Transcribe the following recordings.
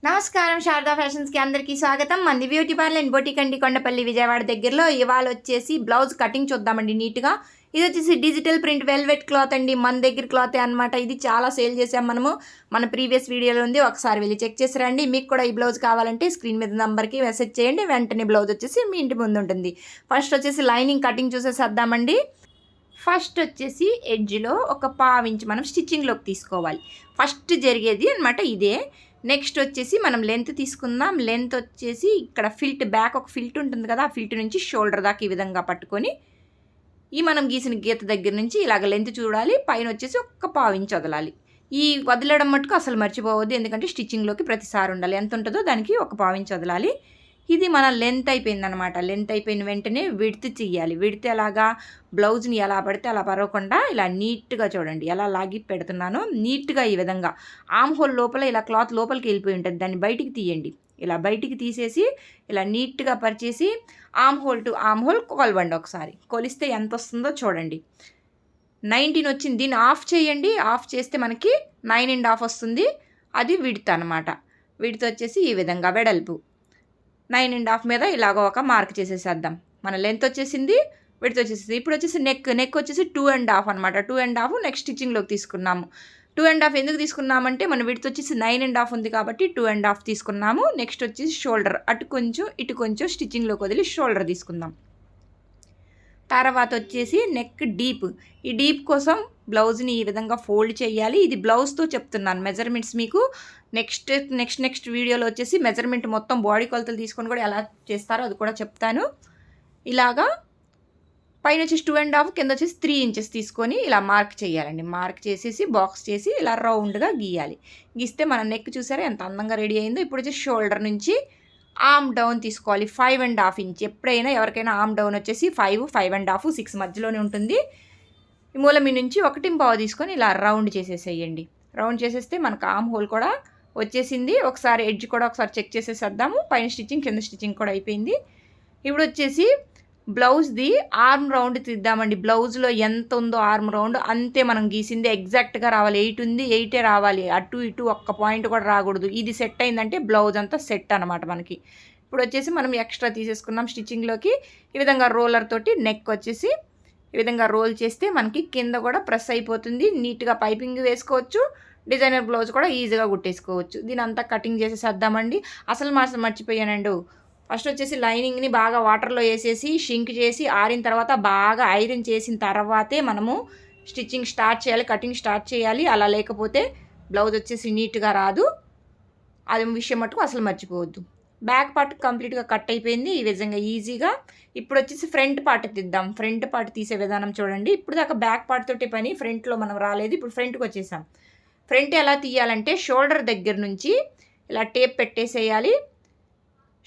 నమస్కారం శారదా ఫ్యాషన్స్కి అందరికీ స్వాగతం. మంది బ్యూటీ పార్లర్ అండ్ బొటిక్ అండి, కొండపల్లి విజయవాడ దగ్గరలో. ఇవాళ వచ్చేసి బ్లౌజ్ కటింగ్ చూద్దామండి నీట్గా. ఇది వచ్చేసి డిజిటల్ ప్రింట్ వెల్వెట్ క్లాత్ అండి, మన దగ్గర క్లాతే అనమాట. ఇది చాలా సేల్ చేసాం మనము, మన ప్రీవియస్ వీడియోలో ఉంది, ఒకసారి వెళ్ళి చెక్ చేసి రండి. మీకు కూడా ఈ బ్లౌజ్ కావాలంటే స్క్రీన్ మీద నెంబర్కి మెసేజ్ చేయండి, వెంటనే బ్లౌజ్ వచ్చేసి మీ ఇంటి ముందు ఉంటుంది. ఫస్ట్ వచ్చేసి లైనింగ్ కటింగ్ చూసేసేద్దామండి. ఫస్ట్ వచ్చేసి ఎడ్జ్లో ఒక పావించి మనం స్టిచ్చింగ్లోకి తీసుకోవాలి. ఫస్ట్ జరిగేది అనమాట ఇదే. నెక్స్ట్ వచ్చేసి మనం లెంత్ తీసుకుందాం. లెంత్ వచ్చేసి ఇక్కడ ఫిల్ట్, బ్యాక్ ఒక ఫిల్ట్ ఉంటుంది కదా, ఆ ఫిల్ట్ నుంచి షోల్డర్ దాకా ఈ విధంగా పట్టుకొని ఈ మనం గీసిన గీత దగ్గర నుంచి ఇలాగ లెంత్ చూడాలి. పైన వచ్చేసి ఒక పావించి వదలాలి. ఈ వదిలేయడం మటుకు అసలు మర్చిపోవద్దు, ఎందుకంటే స్టిచ్చింగ్లోకి ప్రతిసారి ఉండాలి. ఎంత ఉంటుందో దానికి ఒక పావించి వదలాలి. ఇది మన లెంత్ అయిపోయిందనమాట. లెంత్ అయిపోయిన వెంటనే విడ్త్ చెయ్యాలి. విడ్త్ ఎలాగా, బ్లౌజ్ని ఎలా పడితే అలా పరవకుండా ఇలా నీట్గా చూడండి, ఎలా లాగి పెడుతున్నానో నీట్గా ఈ విధంగా. ఆమ్ హోల్ లోపల ఇలా క్లాత్ లోపలికి వెళ్ళిపోయి ఉంటుంది, దాన్ని బయటికి తీయండి. ఇలా బయటికి తీసేసి ఇలా నీట్గా పరిచేసి arm hole to arm hole కొలవండి. ఒకసారి కొలిస్తే ఎంత వస్తుందో చూడండి. 19 వచ్చింది. దీన్ని ఆఫ్ చేయండి. ఆఫ్ చేస్తే మనకి 9.5 వస్తుంది. అది విడ్త్ అనమాట. విడ్త్ వచ్చేసి ఈ విధంగా వెడల్పు 9.5 మీద ఇలాగ ఒక మార్క్ చేసేసేద్దాం. మన లెంత్ వచ్చేసింది, విడ్త్ వచ్చేసింది. ఇప్పుడు వచ్చేసి నెక్ వచ్చేసి 2.5 అనమాట. 2.5 నెక్స్ట్ స్టిచ్చింగ్లోకి తీసుకున్నాము. 2.5 ఎందుకు తీసుకున్నామంటే మన విడ్త్ వచ్చేసి 9.5 ఉంది కాబట్టి 2.5 తీసుకున్నాము. నెక్స్ట్ వచ్చేసి షోల్డర్, అటు కొంచెం ఇటు కొంచెం స్టిచ్చింగ్లోకి వదిలి షోల్డర్ తీసుకుందాం. తర్వాత వచ్చేసి నెక్ డీప్. ఈ డీప్ కోసం బ్లౌజ్ని ఈ విధంగా ఫోల్డ్ చేయాలి. ఇది బ్లౌజ్తో చెప్తున్నాను మెజర్మెంట్స్ మీకు. నెక్స్ట్ వీడియోలో వచ్చేసి మెజర్మెంట్ మొత్తం బాడీ కొలతలు తీసుకొని కూడా ఎలా చేస్తారో అది కూడా చెప్తాను. ఇలాగా పైన వచ్చేసి 2.5, కింద వచ్చేసి 3 ఇంచెస్ తీసుకొని ఇలా మార్క్ చేయాలండి. మార్క్ చేసేసి బాక్స్ చేసి ఇలా రౌండ్గా గీయాలి. గీస్తే మన నెక్ చూసారా ఎంత అందంగా రెడీ అయిందో. ఇప్పుడు వచ్చేసి షోల్డర్ నుంచి ఆర్మ్ డౌన్ తీసుకోవాలి. 5.5 ఇంచ్. ఎప్పుడైనా ఎవరికైనా ఆర్మ్ డౌన్ వచ్చేసి 5, 5.5, 6 మధ్యలోనే ఉంటుంది. ఈ మూల మీ నుంచి 1.5 తీసుకొని ఇలా రౌండ్ చేసేసేయండి. రౌండ్ చేసేస్తే మనకు ఆర్మ్ హోల్ కూడా వచ్చేసింది. ఒకసారి ఎడ్జ్ కూడా ఒకసారి చెక్ చేసేసేద్దాము. పైన స్టిచ్చింగ్ కింద స్టిచ్చింగ్ కూడా అయిపోయింది. ఇప్పుడు వచ్చేసి బ్లౌజ్ది ఆర్మ్ రౌండ్ తీద్దామండి. బ్లౌజ్లో ఎంత ఉందో ఆర్మ్ రౌండ్ అంతే మనం గీసింది ఎగ్జాక్ట్గా రావాలి. 8 ఉంది, 8 రావాలి. అటు ఇటు ఒక్క పాయింట్ కూడా రాకూడదు. ఇది సెట్ అయిందంటే బ్లౌజ్ అంతా సెట్ అనమాట మనకి. ఇప్పుడు వచ్చేసి మనం ఎక్స్ట్రా తీసేసుకున్నాం స్టిచ్చింగ్లోకి. ఈ విధంగా రోలర్ తోటి నెక్ వచ్చేసి ఈ విధంగా రోల్ చేస్తే మనకి కింద కూడా ప్రెస్ అయిపోతుంది. నీట్గా పైపింగ్ వేసుకోవచ్చు. డిజైనర్ బ్లౌజ్ కూడా ఈజీగా కుట్టేసుకోవచ్చు. దీని అంతా కటింగ్ చేసేసేద్దామండి. అసలు మర్చిపోయానండి. ఫస్ట్ వచ్చేసి లైనింగ్ని బాగా వాటర్లో వేసేసి షింక్ చేసి ఆరిన తర్వాత బాగా ఐరన్ చేసిన తర్వాతే మనము స్టిచ్చింగ్ స్టార్ట్ చేయాలి, కటింగ్ స్టార్ట్ చేయాలి. అలా లేకపోతే బ్లౌజ్ వచ్చేసి నీట్గా రాదు. అది విషయం మటుకు అసలు మర్చిపోవద్దు. బ్యాక్ పార్ట్ కంప్లీట్గా కట్ అయిపోయింది ఈ విధంగా ఈజీగా. ఇప్పుడు వచ్చేసి ఫ్రంట్ పార్ట్ తీద్దాం. ఫ్రంట్ పార్ట్ తీసే విధానం చూడండి. ఇప్పుడు దాకా బ్యాక్ పార్ట్ తోటి పని, ఫ్రంట్లో మనం రాలేదు. ఇప్పుడు ఫ్రంట్కి వచ్చేసాం. ఫ్రంట్ ఎలా తీయాలంటే షోల్డర్ దగ్గర నుంచి ఇలా టేప్ పెట్టేసేయాలి.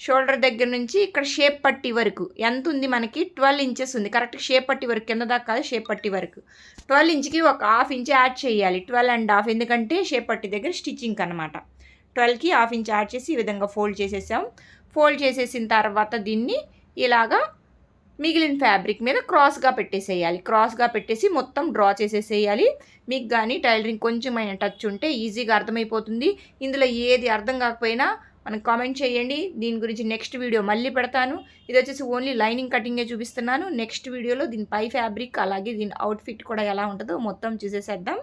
షోల్డర్ దగ్గర నుంచి ఇక్కడ షేప్ పట్టి వరకు ఎంత ఉంది మనకి, 12 ఇంచెస్ ఉంది. కరెక్ట్ షేప్ పట్టి వరకు, కింద దాకా కాదు, షేప్ పట్టి వరకు 12 ఇంచ్కి ఒక 1/2 ఇంచ్ యాడ్ చేయాలి. 12.5 ఎందుకంటే షేప్ పట్టి దగ్గర స్టిచ్చింగ్ అనమాట. 12కి 1/2 ఇంచ్ యాడ్ చేసి ఈ విధంగా ఫోల్డ్ చేసేసాం. ఫోల్డ్ చేసేసిన తర్వాత దీన్ని ఇలాగా మిగిలిన ఫ్యాబ్రిక్ మీద క్రాస్గా పెట్టేసేయాలి. క్రాస్గా పెట్టేసి మొత్తం డ్రా చేసేసేయాలి. మీకు కానీ టైలరింగ్ కొంచెమైనా టచ్ ఉంటే ఈజీగా అర్థమైపోతుంది. ఇందులో ఏది అర్థం కాకపోయినా మనకు కామెంట్ చేయండి. దీని గురించి నెక్స్ట్ వీడియో మళ్ళీ పెడతాను. ఇది వచ్చేసి ఓన్లీ లైనింగ్ కటింగే చూపిస్తున్నాను. నెక్స్ట్ వీడియోలో దీని పై ఫ్యాబ్రిక్ అలాగే దీని అవుట్ఫిట్ కూడా ఎలా ఉంటుందో మొత్తం చూసేసేద్దాం.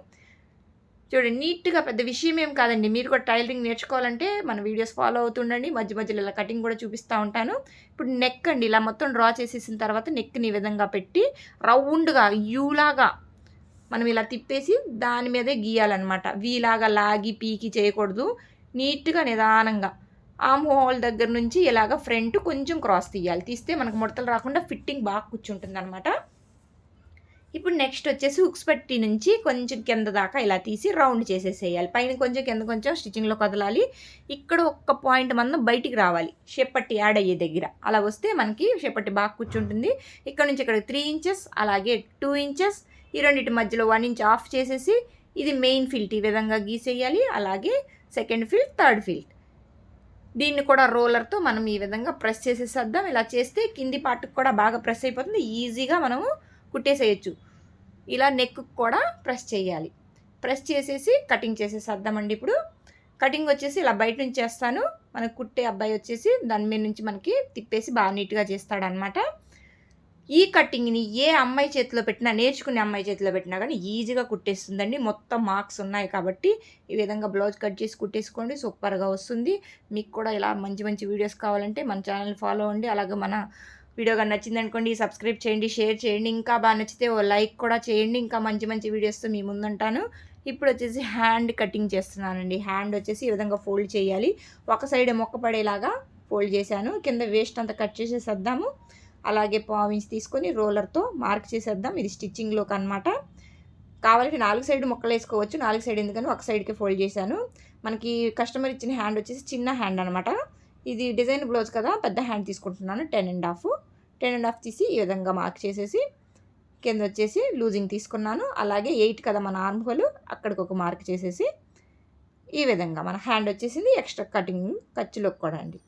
చూడండి నీట్గా, పెద్ద విషయం ఏం కాదండి. మీరు కూడా టైలరింగ్ నేర్చుకోవాలంటే మన వీడియోస్ ఫాలో అవుతుండండి. మధ్య మధ్యలో ఇలా కటింగ్ కూడా చూపిస్తూ ఉంటాను. ఇప్పుడు నెక్ అండి ఇలా మొత్తం డ్రా చేసేసిన తర్వాత నెక్ని ఈ విధంగా పెట్టి రౌండ్గా యూలాగా మనం ఇలా తిప్పేసి దాని మీదే గీయాలన్నమాట. వీలాగా లాగి పీకి చేయకూడదు. నీట్గా నిదానంగా ఆమ్ హోల్ దగ్గర నుంచి ఇలాగ ఫ్రంట్ కొంచెం క్రాస్ తీయాలి. తీస్తే మనకు ముడతలు రాకుండా ఫిట్టింగ్ బాగా కూర్చుంటుంది అనమాట. ఇప్పుడు నెక్స్ట్ వచ్చేసి హుక్స్ పట్టి నుంచి కొంచెం కింద దాకా ఇలా తీసి రౌండ్ చేసేసేయాలి. పైన కొంచెం కింద కొంచెం స్టిచ్చింగ్లో కదలాలి. ఇక్కడ ఒక్క పాయింట్ మనం బయటికి రావాలి షేప్ పట్టి యాడ్ అయ్యే దగ్గర. అలా వస్తే మనకి షేప్ పట్టి బాగా కూర్చుంటుంది. ఇక్కడ నుంచి ఇక్కడ 3 ఇంచెస్ అలాగే 2 ఇంచెస్ ఈ రెండింటి మధ్యలో 1 ఇంచ్ ఆఫ్ చేసేసి ఇది మెయిన్ ఫిల్ట్ ఈ విధంగా గీసేయాలి. అలాగే సెకండ్ ఫిల్ట్, థర్డ్ ఫిల్ట్. దీన్ని కూడా రోలర్తో మనం ఈ విధంగా ప్రెస్ చేసేసేద్దాం. ఇలా చేస్తే కింది పార్ట్కి కూడా బాగా ప్రెస్ అయిపోతుంది. ఈజీగా మనము కుట్టేసేయచ్చు. ఇలా నెక్ కూడా ప్రెస్ చేయాలి. ప్రెస్ చేసేసి కటింగ్ చేసేసేద్దామండి. ఇప్పుడు కటింగ్ వచ్చేసి ఇలా బయట నుంచి చేస్తాను. మనకు కుట్టే అబ్బాయి వచ్చేసి దాని మీద నుంచి మనకి తిప్పేసి బాగా నీట్గా చేస్తాడనమాట. ఈ కటింగ్ని ఏ అమ్మాయి చేతిలో పెట్టినా, నేర్చుకునే అమ్మాయి చేతిలో పెట్టినా కానీ ఈజీగా కుట్టేస్తుందండి. మొత్తం మార్క్స్ ఉన్నాయి కాబట్టి ఈ విధంగా బ్లౌజ్ కట్ చేసి కుట్టేసుకోండి, సూపర్గా వస్తుంది. మీకు కూడా ఇలా మంచి మంచి వీడియోస్ కావాలంటే మన ఛానల్ ఫాలో అవ్వండి. అలాగే మన వీడియో కానీ నచ్చిందనుకోండి సబ్స్క్రైబ్ చేయండి, షేర్ చేయండి. ఇంకా బాగా నచ్చితే ఓ లైక్ కూడా చేయండి. ఇంకా మంచి మంచి వీడియోస్తో మీ ముందుంటాను. ఇప్పుడు వచ్చేసి హ్యాండ్ కటింగ్ చేస్తున్నానండి. హ్యాండ్ వచ్చేసి ఈ విధంగా ఫోల్డ్ చేయాలి. ఒక సైడ్ మొక్క పడేలాగా ఫోల్డ్ చేశాను. కింద వేస్ట్ అంతా కట్ చేసేసేద్దాము. అలాగే పావించి తీసుకొని రోలర్తో మార్క్ చేసేద్దాం. ఇది స్టిచ్చింగ్లోకి అనమాట. కావాలంటే 4 సైడ్ ముక్కలు వేసుకోవచ్చు. 4 సైడ్ ఎందుకని ఒక సైడ్కి ఫోల్డ్ చేశాను. మనకి కస్టమర్ ఇచ్చిన హ్యాండ్ వచ్చేసి చిన్న హ్యాండ్ అనమాట. ఇది డిజైన్ బ్లౌజ్ కదా, పెద్ద హ్యాండ్ తీసుకుంటున్నాను. 10.5 తీసి ఈ విధంగా మార్క్ చేసేసి కింద వచ్చేసి లూజింగ్ తీసుకున్నాను. అలాగే 8 కదా మన ఆర్మ్ హోల్, అక్కడికి ఒక మార్క్ చేసేసి ఈ విధంగా మన హ్యాండ్ వచ్చేసింది. ఎక్స్ట్రా కటింగ్ ఖర్చులోకి కూడా అండి.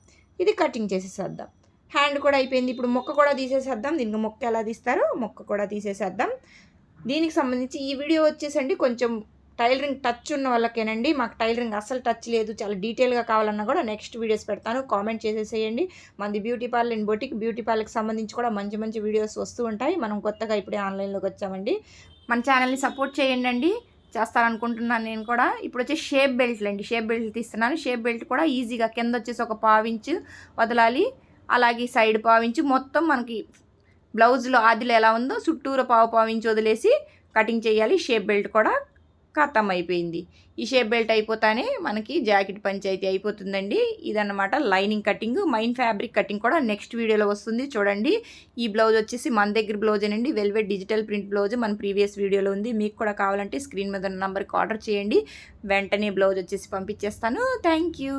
ఇది కటింగ్ చేసేసేద్దాం. హ్యాండ్ కూడా అయిపోయింది. ఇప్పుడు మొక్క కూడా తీసేసేద్దాం. దీనికి మొక్క ఎలా తీస్తారో మొక్క కూడా తీసేసేద్దాం. దీనికి సంబంధించి ఈ వీడియో వచ్చేసండి కొంచెం టైలరింగ్ టచ్ ఉన్న వాళ్ళకేనండి. మాకు టైలరింగ్ అస్సలు టచ్ లేదు, చాలా డీటెయిల్గా కావాలన్నా కూడా నెక్స్ట్ వీడియోస్ పెడతాను. కామెంట్ చేసేసేయండి. మనది beauty parlour and boutique, beauty పార్లర్కి సంబంధించి కూడా మంచి మంచి వీడియోస్ వస్తూ ఉంటాయి. మనం కొత్తగా ఇప్పుడే ఆన్లైన్లోకి వచ్చామండి. మన ఛానల్ని సపోర్ట్ చేయండి. చేస్తారనుకుంటున్నాను నేను కూడా. ఇప్పుడు వచ్చి షేప్ బెల్ట్లు అండి. షేప్ బెల్ట్లు తీస్తున్నాను. షేప్ బెల్ట్ కూడా ఈజీగా కింద వచ్చేసి ఒక 1/4 ఇంచు వదలాలి. అలాగే సైడ్ 1/4 ఇంచు, మొత్తం మనకి బ్లౌజ్లో ఆదిలో ఎలా ఉందో చుట్టూరు 1/4 ఇంచు వదిలేసి కటింగ్ చేయాలి. షేప్ బెల్ట్ కూడా ఖతం అయిపోయింది. ఈ షేప్ బెల్ట్ అయిపోతానే మనకి జాకెట్ పంచాయితీ అయిపోతుందండి. ఇదన్నమాట lining cutting. Main fabric cutting కూడా నెక్స్ట్ వీడియోలో వస్తుంది చూడండి. ఈ బ్లౌజ్ వచ్చేసి మన దగ్గర బ్లౌజేనండి. వెల్వెట్ డిజిటల్ ప్రింట్ బ్లౌజ్ మన ప్రీవియస్ వీడియోలో ఉంది. మీకు కూడా కావాలంటే స్క్రీన్ మీద ఉన్న నెంబర్కి ఆర్డర్ చేయండి. వెంటనే బ్లౌజ్ వచ్చేసి పంపించేస్తాను. Thank you.